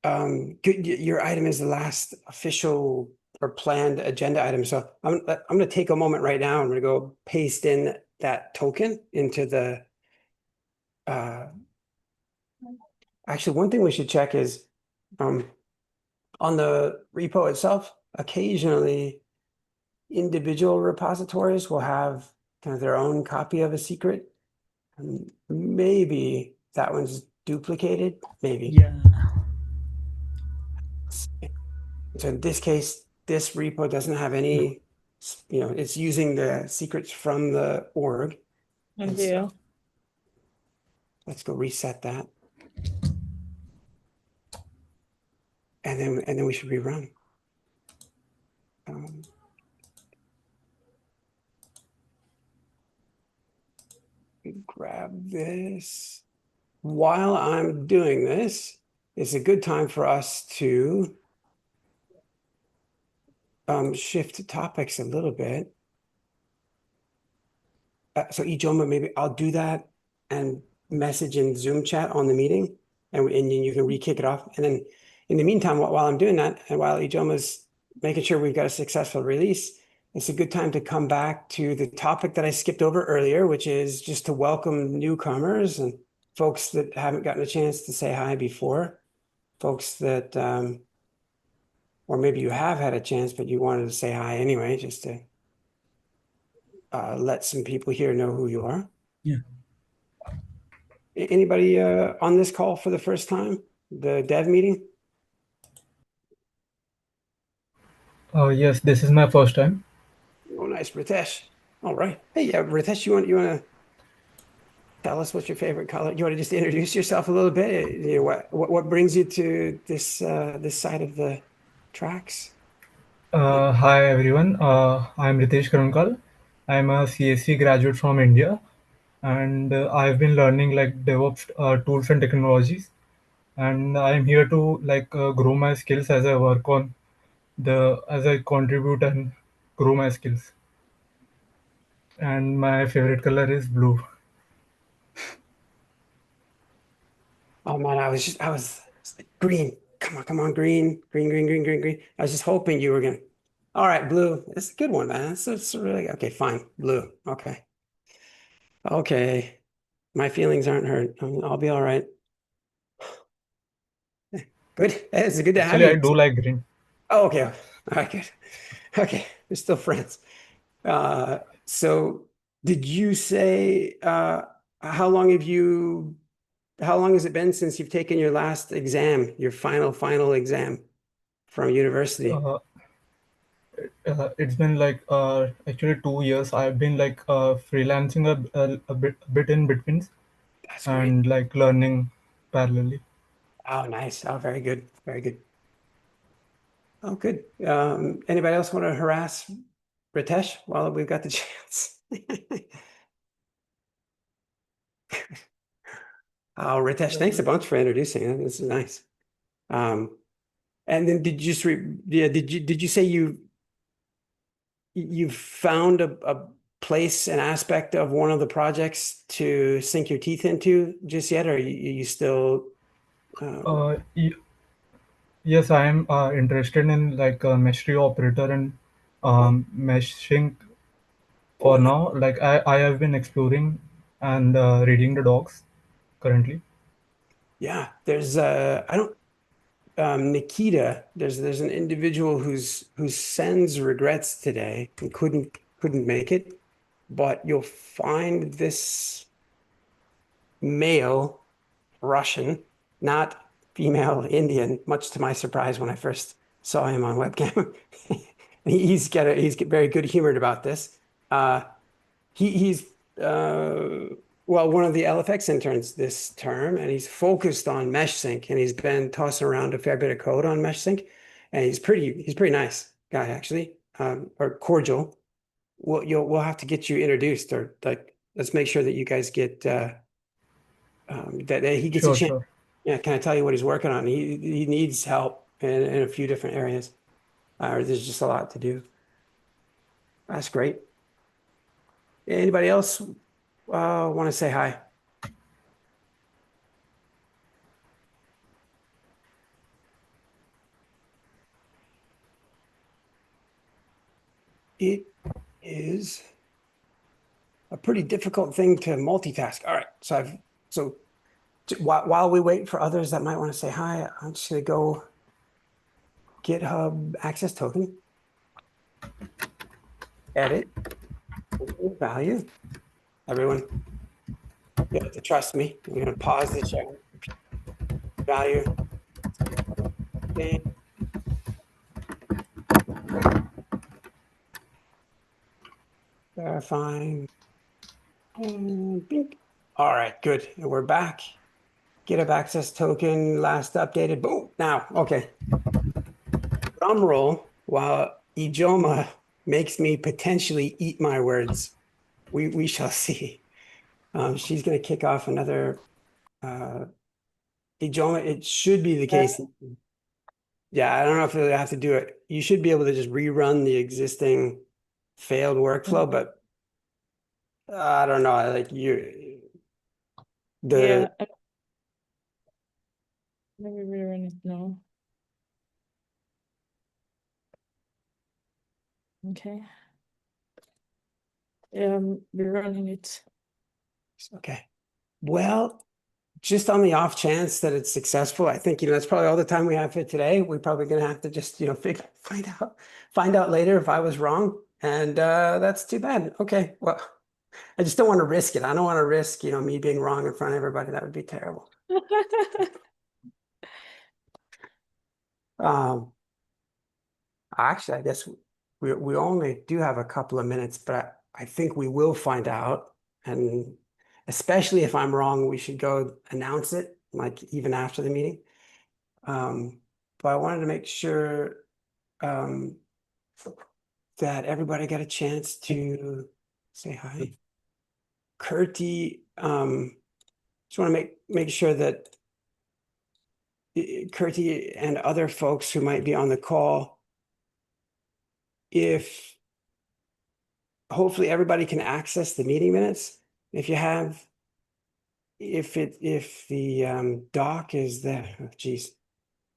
your item is the last official or planned agenda item. So I'm gonna take a moment right now. I'm gonna go paste in that token into the. Actually, one thing we should check is on the repo itself. Occasionally, individual repositories will have kind of their own copy of a secret. And maybe that one's duplicated. Maybe. Yeah. So in this case, this repo doesn't have any, it's using the secrets from the org. And so Yeah. let's go reset that. And then we should rerun. Grab this. While I'm doing this, it's a good time for us to shift topics a little bit. So Ijoma, maybe I'll do that and message in Zoom chat on the meeting, and then you can re-kick it off. And then in the meantime, while I'm doing that, and while Ijoma's making sure we've got a successful release, it's a good time to come back to the topic that I skipped over earlier, which is just to welcome newcomers and folks that haven't gotten a chance to say hi before, folks that, or maybe you have had a chance, but you wanted to say hi anyway, just to let some people here know who you are. Yeah. Anybody on this call for the first time? The dev meeting? Yes, this is my first time. Oh, nice, Ritesh. All right. Hey, Ritesh, you want to tell us what's your favorite color? You want to just introduce yourself a little bit? You know, what brings you to this this side of the tracks? Hi everyone. I'm Ritesh Karunkal. I'm a CSC graduate from India, and I've been learning like DevOps tools and technologies. And I'm here to grow my skills as I work on as I contribute and grow my skills. And my favorite color is blue. Oh man, I was green. Come on, green. I was just hoping you were gonna. All right, blue. It's a good one, man. It's really okay. Fine, blue. Okay. Okay. My feelings aren't hurt. I'll be all right. Good. It's good to have Actually, I you. do like green. Oh, okay. All right, good. Okay, we're still friends. So did you say how long has it been since you've taken your last exam, your final exam from university? Uh, it's been actually 2 years. I've been freelancing a bit in between That's great. and like learning parallelly. Oh, nice. Oh, very good. Very good. Oh, good. Anybody else want to harass Ritesh while we've got the chance? Oh, Ritesh, thanks a bunch for introducing it. This is nice. And then did you just did you say you found a place, an aspect of one of the projects to sink your teeth into just yet, or you still Y- yes, I am interested in like a Meshery operator and meshing oh for now. Like I have been exploring and reading the docs currently. yeah, there's I don't Nikita, there's an individual who sends regrets today and couldn't make it, but you'll find this male Russian, not female Indian, much to my surprise when I first saw him on webcam. He's very good humored about this. He's well, one of the LFX interns this term, and he's focused on MeshSync, and he's been tossing around a fair bit of code on MeshSync, and he's pretty nice guy actually, or cordial. We'll have to get you introduced, or like let's make sure that you guys get that he gets a Sure, chance. sure. Yeah, can I tell you what he's working on? He needs help in a few different areas. There's just a lot to do. That's great. Anybody else want to say hi? it is a pretty difficult thing to multitask. All right, so while we wait for others that might want to say hi, I'm just gonna go GitHub access token, edit, value. Everyone, you have to trust me. I'm gonna pause the share. Value. Okay. Verifying. And bink. All right, good. And we're back. GitHub access token last updated. Boom. Now, okay. Drum roll while Ijoma makes me potentially eat my words. We shall see. She's going to kick off another Ijoma. It should be the case. Yeah, I don't know if you'll have to do it. You should be able to just rerun the existing failed workflow, but I don't know. Like Yeah. Let me rerun it now. Okay. Rerunning it. Okay. Well, just on the off chance that it's successful, I think, that's probably all the time we have for today. We're probably going to have to just, find out later if I was wrong. And that's too bad. Okay. Well, I just don't want to risk it. I don't want to risk, me being wrong in front of everybody. That would be terrible. Actually, I guess we only do have a couple of minutes, but I think we will find out. And especially if I'm wrong, we should go announce it, like even after the meeting. But I wanted to make sure that everybody got a chance to say hi. Kurti, just want to make sure that Kurti and other folks who might be on the call, if hopefully everybody can access the meeting minutes. If the doc is there, oh, geez,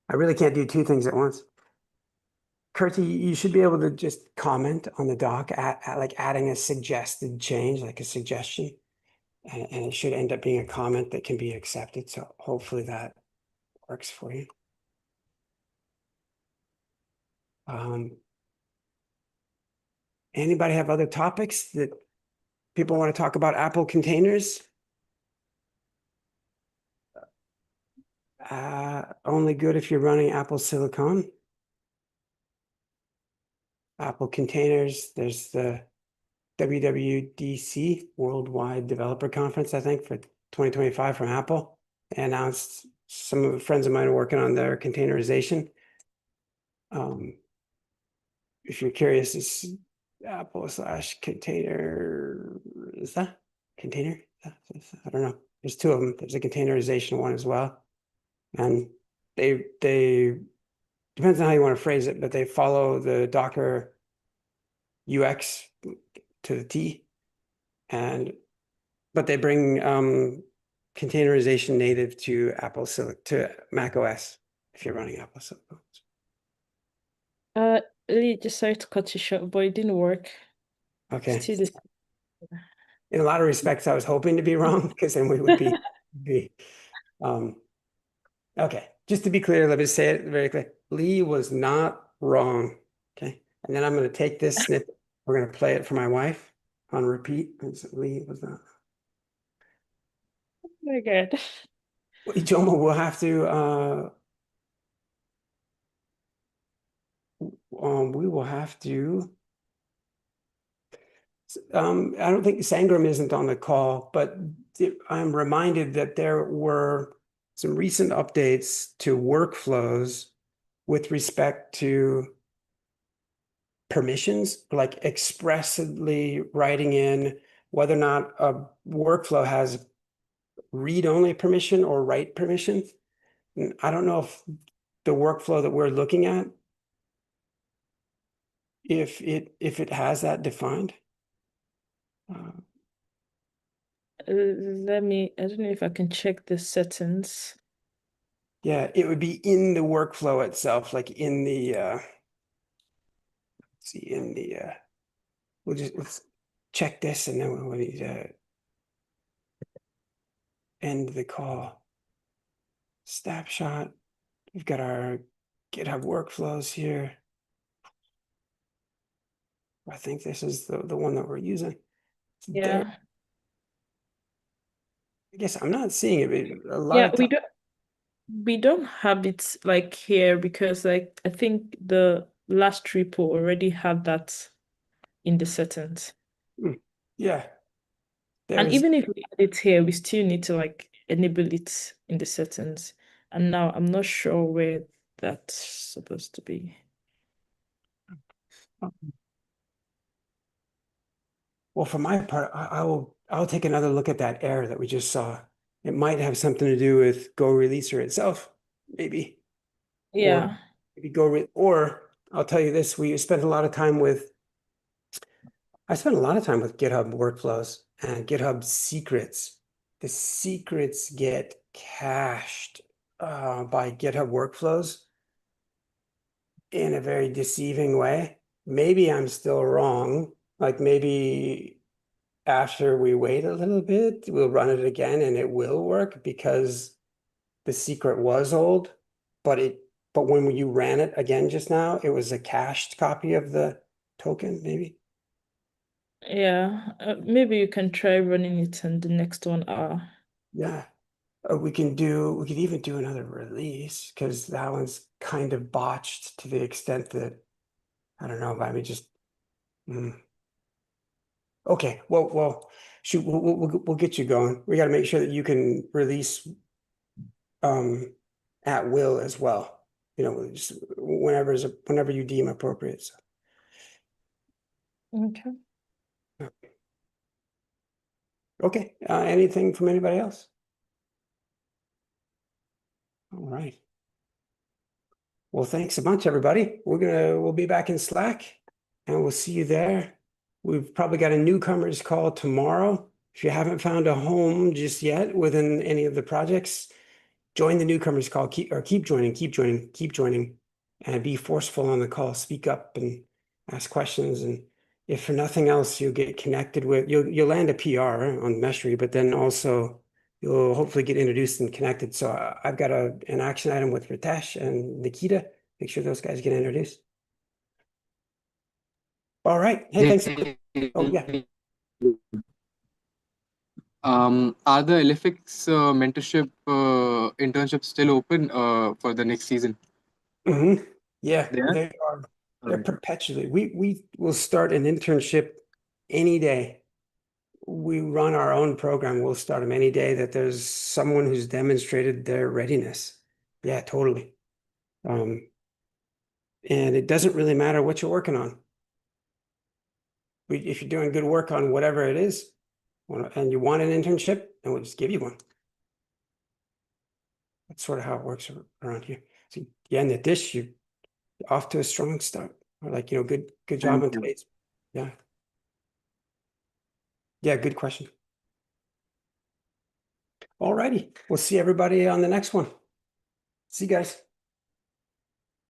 I really can't do two things at once. Kurti, you should be able to just comment on the doc at like adding a suggested change, like a suggestion, and it should end up being a comment that can be accepted. So hopefully that works for you. Anybody have other topics that people want to talk about? Apple containers? Only good if you're running Apple Silicon. Apple containers, there's the WWDC, Worldwide Developer Conference, I think, for 2025 from Apple. They announced some of the friends of mine are working on their containerization. If you're curious, it's Apple/container, is that container? I don't know. There's two of them. There's a containerization one as well. And they depends on how you want to phrase it, but they follow the Docker UX to the T. But they bring containerization native to to Mac OS if you're running Apple Silicon. Lee, just sorry to cut you short, but it didn't work. Okay. Still the In a lot of respects, I was hoping to be wrong because then we would be okay. Just to be clear, let me say it very clear. Lee was not wrong. Okay. And then I'm going to take this snippet. We're going to play it for my wife on repeat. Lee was not. Very good. Ijoma will have to we will have to I don't think Sangram isn't on the call, but I'm reminded that there were some recent updates to workflows with respect to permissions, like expressly writing in whether or not a workflow has read-only permission or write permission. And I don't know if the workflow that we're looking at, if it has that defined. Let me, I don't know if I can check the settings. Yeah, it would be in the workflow itself, like in the let's check this and then we'll need to end the call. Snapshot. We've got our GitHub workflows here. I think this is the one that we're using. It's there. Yeah. I guess I'm not seeing it. A lot Yeah, of we don't have it like here because like I think the last repo already had that in the settings. yeah. And There's even if we add it here, we still need to like enable it in the settings. And now I'm not sure where that's supposed to be. well, for my part, I'll take another look at that error that we just saw. It might have something to do with Go Releaser itself, maybe. Yeah. Maybe or I'll tell you this, I spent a lot of time with GitHub workflows and GitHub secrets. The secrets get cached by GitHub workflows in a very deceiving way. Maybe I'm still wrong. Like maybe after we wait a little bit, we'll run it again and it will work because the secret was old, but when you ran it again just now, it was a cached copy of the token, maybe. Yeah. Maybe you can try running it in the next 1 hour. Yeah. We could even do another release because that one's kind of botched to the extent that I don't know, but I mean just okay. Well, shoot, we'll get you going. We got to make sure that you can release at will as well. You know, just whenever you deem appropriate. So. Okay. Okay. Anything from anybody else? All right. Well, thanks a bunch, everybody. We'll be back in Slack and we'll see you there. We've probably got a newcomers call tomorrow. If you haven't found a home just yet within any of the projects, join the newcomers call. Keep joining, and be forceful on the call. Speak up and ask questions. And if for nothing else, you'll land a PR on Meshery, but then also you'll hopefully get introduced and connected. So I've got an action item with Ritesh and Nikita. Make sure those guys get introduced. All right. Hey, thanks. Oh yeah. Are the LFX mentorship internships still open for the next season? Yeah, They are? they are. They're Alright. perpetually. We will start an internship any day. We run our own program. We'll start them any day that there's someone who's demonstrated their readiness. Yeah, totally. And it doesn't really matter what you're working on. If you're doing good work on whatever it is, and you want an internship, then we'll just give you one. That's sort of how it works around here. So yeah, in the dish, you're off to a strong start. Or like, good job on Thank you. today's. Yeah. Yeah, good question. All righty. We'll see everybody on the next one. See you guys.